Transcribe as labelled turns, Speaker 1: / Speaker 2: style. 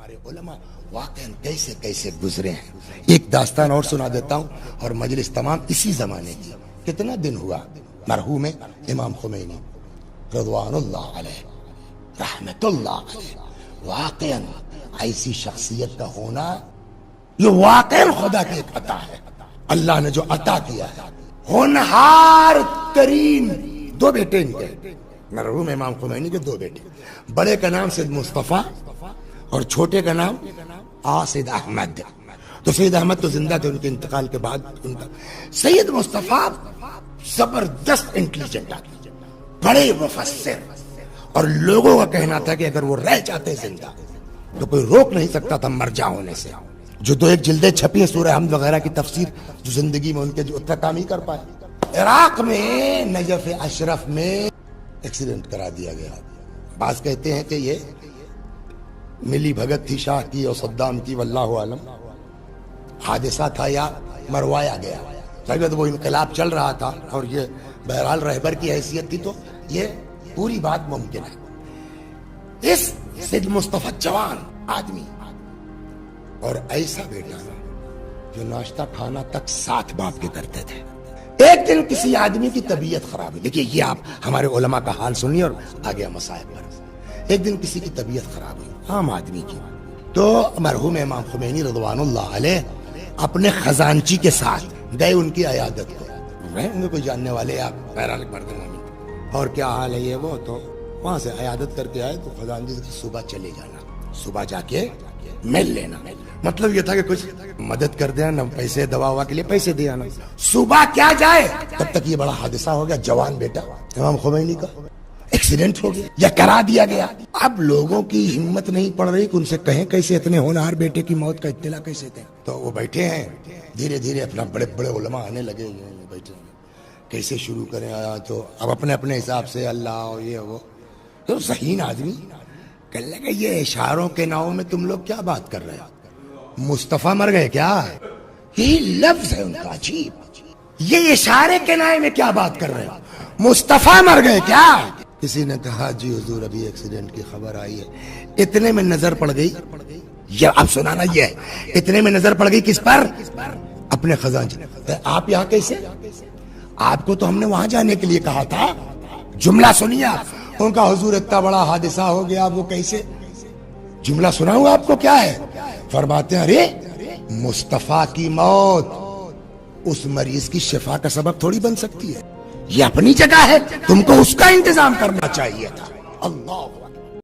Speaker 1: ہمارے علماء واقعاً کیسے کیسے گزرے ہیں. ایک داستان اور سنا دیتا ہوں اور مجلس تمام اسی زمانے کی. کتنا دن ہوا مرحوم امام خمینی رضوان اللہ علیہ رحمت اللہ علیہ. واقعاً ایسی شخصیت کا ہونا یہ واقعاً خدا کی ایک عطا ہے. اللہ نے جو عطا کیا ہے. ہونہار ترین دو بیٹے ان کے مرحوم امام خمینی کے دو بیٹے. بڑے کا نام سید مصطفیٰ اور چھوٹے کا نام سید احمد. تو سید احمد تو زندہ تھے ان کے انتقال کے بعد. ان کا سید مصطفیٰ زبردست انٹیلیجنٹ آدمی, بڑے مفسر, اور لوگوں کا کہنا تھا کہ اگر وہ رہ جاتے زندہ تو کوئی روک نہیں سکتا تھا مرجع ہونے سے. جو دو ایک جلدیں چھپی ہیں سورہ حمد وغیرہ کی تفسیر, جو زندگی میں ان کے جو اتنا کام ہی کر پائے. عراق میں نجف اشرف میں ایکسیڈنٹ کرا دیا گیا. بعض کہتے ہیں کہ یہ ملی بھگت تھی شاہ کی اور صدام کی, واللہ عالم حادثہ تھا یا مروایا گیا. شاید وہ انقلاب چل رہا تھا اور یہ بہرحال رہبر کی حیثیت تھی تو یہ پوری بات ممکن ہے. اس سید مصطفیٰ جوان آدمی اور ایسا بیٹا جو ناشتہ کھانا تک ساتھ باپ کے کرتے تھے. ایک دن کسی آدمی کی طبیعت خراب ہوئی. دیکھیے یہ آپ ہمارے علماء کا حال سنیے اور آگے مصائب پر. ایک دن کسی کی طبیعت خراب ہوئی, عام آدمی کی. تو مرحوم امام خمینی رضوان اللہ علیہ اپنے خزانچی کے ساتھ گئے ان کی عیادت کو. ان کوئی جاننے والے آپ بہرحال مرد مومن اور کیا حال ہے یہ وہ, تو وہاں سے عیادت کر کے آئے. تو خزانچی سے صبح چلے جانا, صبح جا کے مل لینا. مطلب یہ تھا کہ کچھ مدد کر دینا, پیسے دوا ہوا کے لیے پیسے دے آنا. صبح کیا جائے تب تک یہ بڑا حادثہ ہو گیا. جوان بیٹا امام خمینی کا ایکسیڈنٹ ہو گیا یا کرا دیا گیا. اب لوگوں کی ہمت نہیں پڑ رہی کہ ان سے کہیں کیسے اتنے ہونہار بیٹے کی موت کا اطلاع کیسے دیں. تو وہ بیٹھے ہیں, دھیرے دھیرے اپنا بڑے بڑے علماء آنے لگے ہوئے ہیں. بیٹھے کیسے شروع کریں, تو اب اپنے اپنے حساب سے اللہ اور یہ وہ. تو ذہین آدمی کہنے لگا یہ اشاروں کے ناؤں میں تم لوگ کیا بات کر رہے ہو, مصطفیٰ مر گئے کیا؟ یہ لفظ ہے ان کا عجیب. یہ اشارے کے نائے میں کیا بات کر رہے ہو, مصطفیٰ مر گئے کیا؟ کسی نے کہا جی حضور ابھی ایکسیڈنٹ کی خبر آئی ہے. اتنے میں نظر پڑ گئی, یہ اب سنانا یہ ہے, اتنے میں نظر پڑ گئی کس پر؟ اپنے خزانچی. آپ یہاں کیسے؟ آپ کو تو ہم نے وہاں جانے کے لیے کہا تھا. جملہ سنیے آپ. ان کا حضور اتنا بڑا حادثہ ہو گیا, وہ کیسے؟ جملہ سناؤں آپ کو کیا ہے. فرماتے ہیں ارے مصطفیٰ کی موت اس مریض کی شفا کا سبب تھوڑی بن سکتی ہے. یہ اپنی جگہ ہے, تم کو اس کا انتظام کرنا چاہیے تھا. اللہ